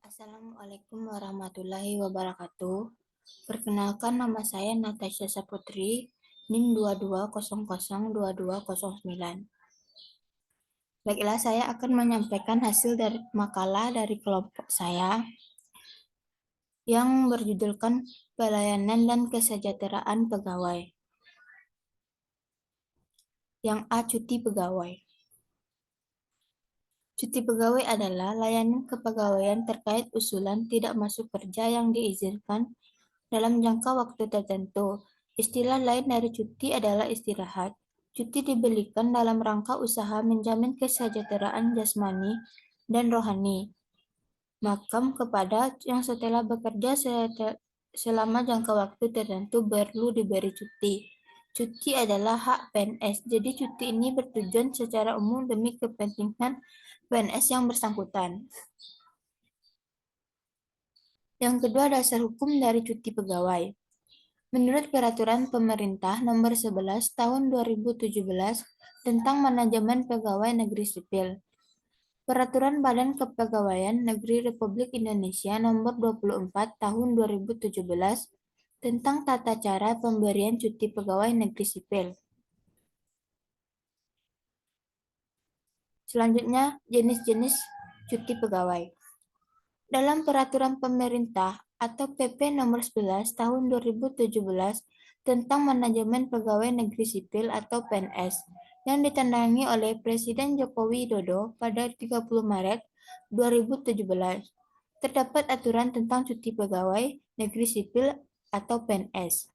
Assalamualaikum warahmatullahi wabarakatuh. Perkenalkan, nama saya Natasha Saputri, NIM 22002209. Baiklah, saya akan menyampaikan hasil dari makalah dari kelompok saya yang berjudulkan Pelayanan dan Kesejahteraan Pegawai. Yang A. Cuti pegawai. Cuti pegawai adalah layanan kepegawaian terkait usulan tidak masuk kerja yang diizinkan dalam jangka waktu tertentu. Istilah lain dari cuti adalah istirahat. Cuti diberikan dalam rangka usaha menjamin kesejahteraan jasmani dan rohani makam kepada yang setelah bekerja selama jangka waktu tertentu perlu diberi cuti. Cuti adalah hak PNS, jadi cuti ini bertujuan secara umum demi kepentingan PNS yang bersangkutan. Yang kedua, dasar hukum dari cuti pegawai. Menurut Peraturan Pemerintah Nomor 11 Tahun 2017 tentang Manajemen Pegawai Negeri Sipil, Peraturan Badan Kepegawaian Negeri Republik Indonesia Nomor 24 Tahun 2017 tentang tata cara pemberian cuti pegawai negeri sipil. Selanjutnya, jenis-jenis cuti pegawai. Dalam Peraturan Pemerintah atau PP Nomor 11 Tahun 2017 tentang Manajemen Pegawai Negeri Sipil atau PNS yang ditandangani oleh Presiden Joko Widodo pada 30 Maret 2017, terdapat aturan tentang cuti pegawai negeri sipil atau PNS.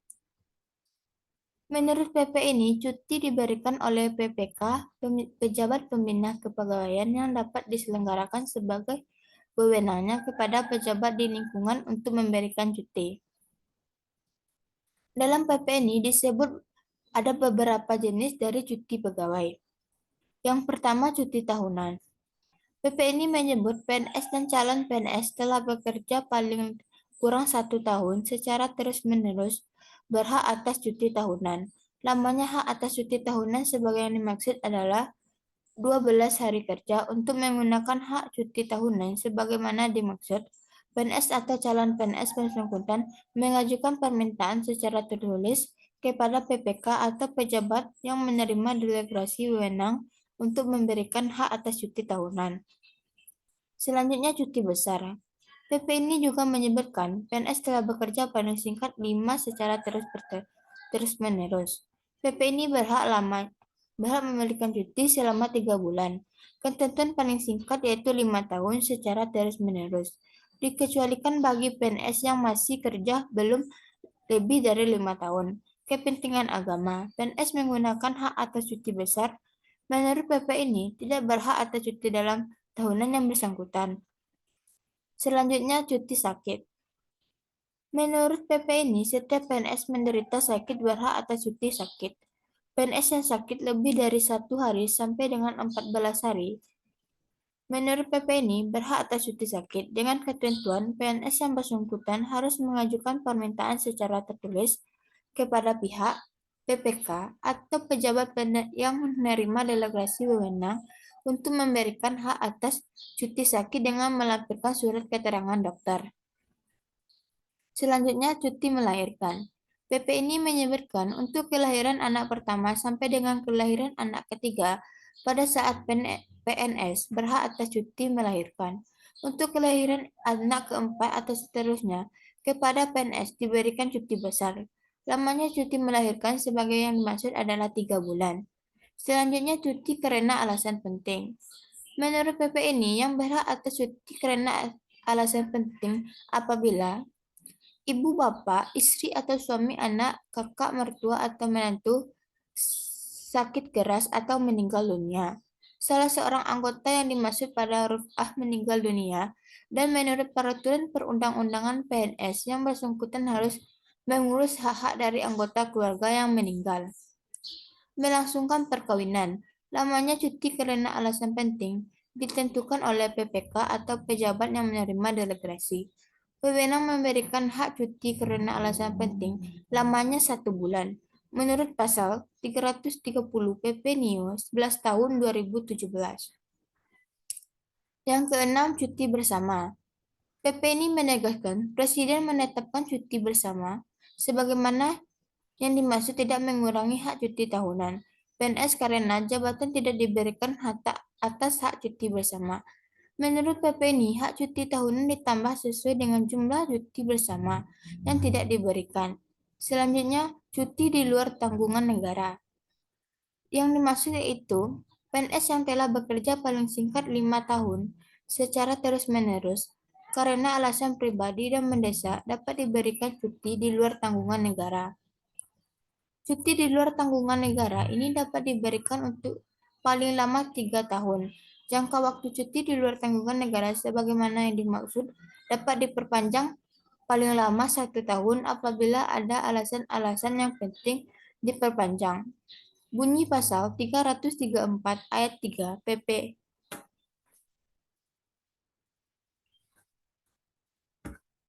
Menurut PP ini, cuti diberikan oleh PPK, pejabat pembina kepegawaian yang dapat diselenggarakan sebagai wewenangnya kepada pejabat di lingkungan untuk memberikan cuti. Dalam PP ini disebut ada beberapa jenis dari cuti pegawai. Yang pertama, cuti tahunan. PP ini menyebut PNS dan calon PNS telah bekerja paling kurang 1 tahun secara terus-menerus berhak atas cuti tahunan. Lamanya hak atas cuti tahunan sebagai yang dimaksud adalah 12 hari kerja. Untuk menggunakan hak cuti tahunan sebagaimana dimaksud, PNS atau calon PNS bersangkutan mengajukan permintaan secara tertulis kepada PPK atau pejabat yang menerima delegasi wewenang untuk memberikan hak atas cuti tahunan. Selanjutnya, cuti besar. PP ini juga menyebutkan PNS telah bekerja paling singkat 5 secara terus-menerus. PP ini berhak memberikan cuti selama 3 bulan. Ketentuan paling singkat yaitu 5 tahun secara terus-menerus. Dikecualikan bagi PNS yang masih kerja belum lebih dari 5 tahun. Kepentingan agama, PNS menggunakan hak atas cuti besar. Menurut PP ini, tidak berhak atas cuti dalam tahunan yang bersangkutan. Selanjutnya, cuti sakit. Menurut PP ini, setiap PNS menderita sakit berhak atas cuti sakit. PNS yang sakit lebih dari 1 hari sampai dengan 14 hari. Menurut PP ini, berhak atas cuti sakit dengan ketentuan PNS yang bersangkutan harus mengajukan permintaan secara tertulis kepada pihak PPK atau pejabat yang menerima delegasi wewenang untuk memberikan hak atas cuti sakit dengan melampirkan surat keterangan dokter. Selanjutnya, cuti melahirkan. PP ini menyebutkan untuk kelahiran anak pertama sampai dengan kelahiran anak ketiga pada saat PNS berhak atas cuti melahirkan. Untuk kelahiran anak keempat atau seterusnya, kepada PNS diberikan cuti besar. Lamanya cuti melahirkan sebagai yang dimaksud adalah 3 bulan. Selanjutnya, cuti karena alasan penting. Menurut PP ini, yang berhak atas cuti karena alasan penting apabila ibu bapak, istri atau suami anak, kakak mertua atau menantu sakit keras atau meninggal dunia. Salah seorang anggota yang dimaksud pada huruf A meninggal dunia, dan menurut peraturan perundang-undangan PNS yang bersangkutan harus mengurus hak-hak dari anggota keluarga yang meninggal. Melangsungkan perkawinan. Lamanya cuti karena alasan penting ditentukan oleh PPK atau pejabat yang menerima delegasi. Wewenang memberikan hak cuti karena alasan penting lamanya 1 bulan. Menurut pasal 330 PP NIO 11 tahun 2017. Yang keenam, cuti bersama. PP ini menegaskan Presiden menetapkan cuti bersama sebagaimana yang dimaksud tidak mengurangi hak cuti tahunan PNS karena jabatan tidak diberikan hak atas hak cuti bersama. Menurut PP ini, hak cuti tahunan ditambah sesuai dengan jumlah cuti bersama yang tidak diberikan. Selanjutnya, cuti di luar tanggungan negara. Yang dimaksud yaitu PNS yang telah bekerja paling singkat 5 tahun secara terus-menerus karena alasan pribadi dan mendesak dapat diberikan cuti di luar tanggungan negara. Cuti di luar tanggungan negara ini dapat diberikan untuk paling lama 3 tahun. Jangka waktu cuti di luar tanggungan negara sebagaimana yang dimaksud dapat diperpanjang paling lama 1 tahun apabila ada alasan-alasan yang penting diperpanjang. Bunyi pasal 334 ayat 3 PP.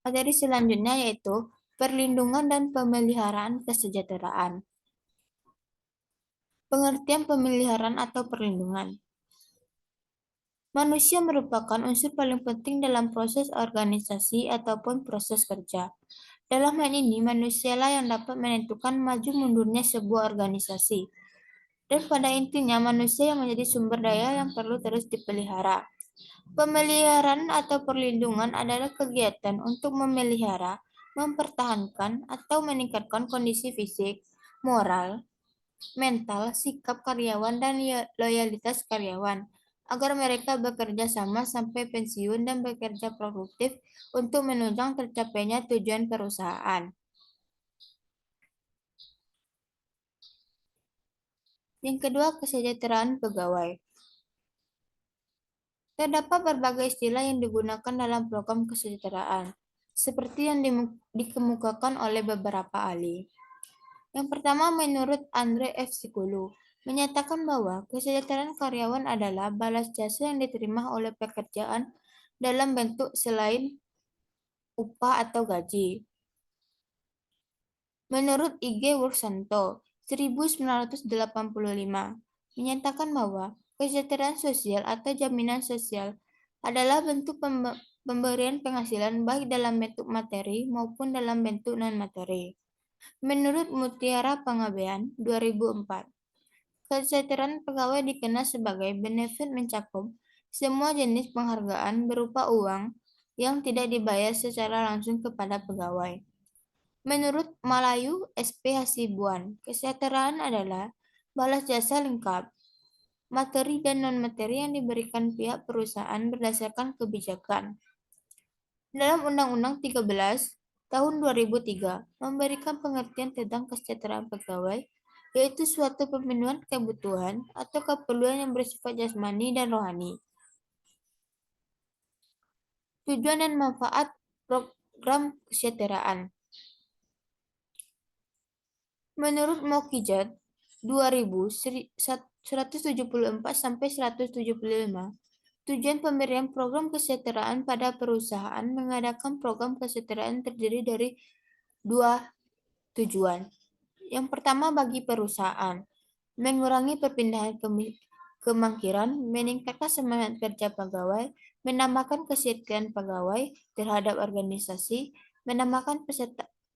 Materi selanjutnya yaitu perlindungan dan pemeliharaan kesejahteraan. Pengertian pemeliharaan atau perlindungan. Manusia merupakan unsur paling penting dalam proses organisasi ataupun proses kerja. Dalam hal ini, manusialah yang dapat menentukan maju mundurnya sebuah organisasi. Dan pada intinya, manusia yang menjadi sumber daya yang perlu terus dipelihara. Pemeliharaan atau perlindungan adalah kegiatan untuk memelihara, mempertahankan, atau meningkatkan kondisi fisik, moral, mental, sikap karyawan, dan loyalitas karyawan, agar mereka bekerja sama sampai pensiun dan bekerja produktif untuk menunjang tercapainya tujuan perusahaan. Yang kedua, kesejahteraan pegawai. Terdapat berbagai istilah yang digunakan dalam program kesejahteraan, seperti yang dikemukakan oleh beberapa ahli. Yang pertama, menurut Andre F. Sikulu, menyatakan bahwa kesejahteraan karyawan adalah balas jasa yang diterima oleh pekerjaan dalam bentuk selain upah atau gaji. Menurut IG Wursanto, 1985, menyatakan bahwa kesejahteraan sosial atau jaminan sosial adalah bentuk pemberian penghasilan baik dalam bentuk materi maupun dalam bentuk non-materi. Menurut Mutiara Pangabean, 2004, kesejahteraan pegawai dikenal sebagai benefit mencakup semua jenis penghargaan berupa uang yang tidak dibayar secara langsung kepada pegawai. Menurut Malayu SP Hasibuan, kesejahteraan adalah balas jasa lengkap, materi dan non-materi yang diberikan pihak perusahaan berdasarkan kebijakan. Dalam Undang-Undang 13 tahun 2003 memberikan pengertian tentang kesejahteraan pegawai, yaitu suatu pemenuhan kebutuhan atau keperluan yang bersifat jasmani dan rohani. Tujuan dan manfaat program kesejahteraan. Menurut Mokijat 2000 174 sampai 175, tujuan pemberian program kesejahteraan pada perusahaan mengadakan program kesejahteraan terdiri dari 2 tujuan. Yang pertama bagi perusahaan, mengurangi perpindahan kemangkiran, meningkatkan semangat kerja pegawai, menambahkan kesejahteraan pegawai terhadap organisasi, menambahkan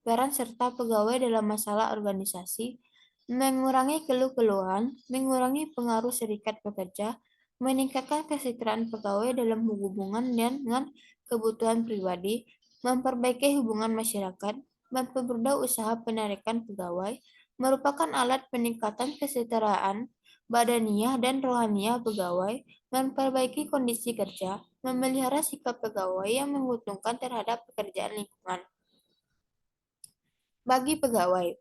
peran serta pegawai dalam masalah organisasi, mengurangi keluh-keluhan, mengurangi pengaruh serikat pekerja, meningkatkan kesejahteraan pegawai dalam hubungan dengan kebutuhan pribadi, memperbaiki hubungan masyarakat, mempermudah usaha penarikan pegawai, merupakan alat peningkatan kesejahteraan badaniah dan rohaniah pegawai, memperbaiki kondisi kerja, memelihara sikap pegawai yang menguntungkan terhadap pekerjaan lingkungan. Bagi pegawai,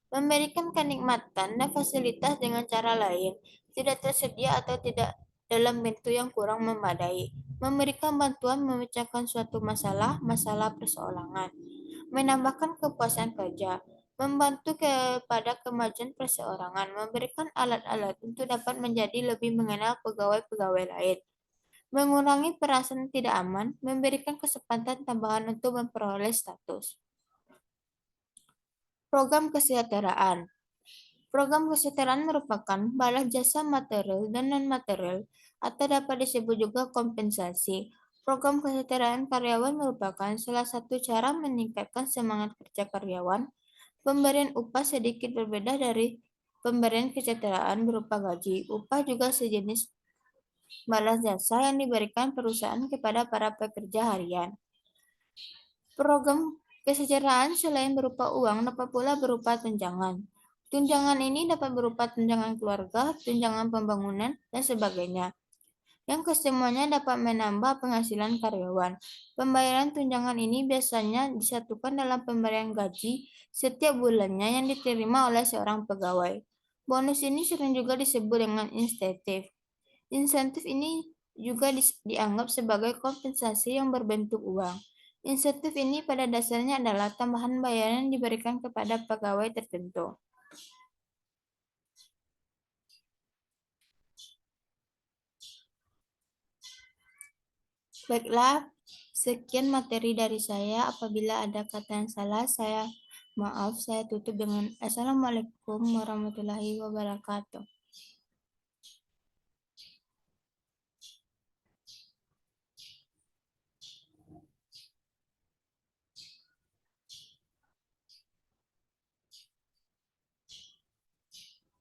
memberikan kenikmatan dan fasilitas dengan cara lain, tidak tersedia atau tidak dalam bentuk yang kurang memadai, memberikan bantuan memecahkan suatu masalah perseorangan, menambahkan kepuasan kerja, membantu kepada kemajuan perseorangan, memberikan alat-alat untuk dapat menjadi lebih mengenal pegawai-pegawai lain, mengurangi perasaan tidak aman, memberikan kesempatan tambahan untuk memperoleh status. Program kesejahteraan. Program kesejahteraan merupakan balas jasa material dan non-material atau dapat disebut juga kompensasi Program kesejahteraan karyawan merupakan salah satu cara meningkatkan semangat kerja karyawan. Pemberian upah sedikit berbeda dari pemberian kesejahteraan berupa gaji. Upah juga sejenis balas jasa yang diberikan perusahaan kepada para pekerja harian. Program kesejahteraan selain berupa uang dapat pula berupa tunjangan. Tunjangan ini dapat berupa tunjangan keluarga, tunjangan pembangunan, dan sebagainya, yang kesemuanya dapat menambah penghasilan karyawan. Pembayaran tunjangan ini biasanya disatukan dalam pemberian gaji setiap bulannya yang diterima oleh seorang pegawai. Bonus ini sering juga disebut dengan insentif. Insentif ini juga dianggap sebagai kompensasi yang berbentuk uang. Insentif ini pada dasarnya adalah tambahan bayaran yang diberikan kepada pegawai tertentu. Baiklah, sekian materi dari saya. Apabila ada kata yang salah, saya tutup dengan Assalamualaikum warahmatullahi wabarakatuh.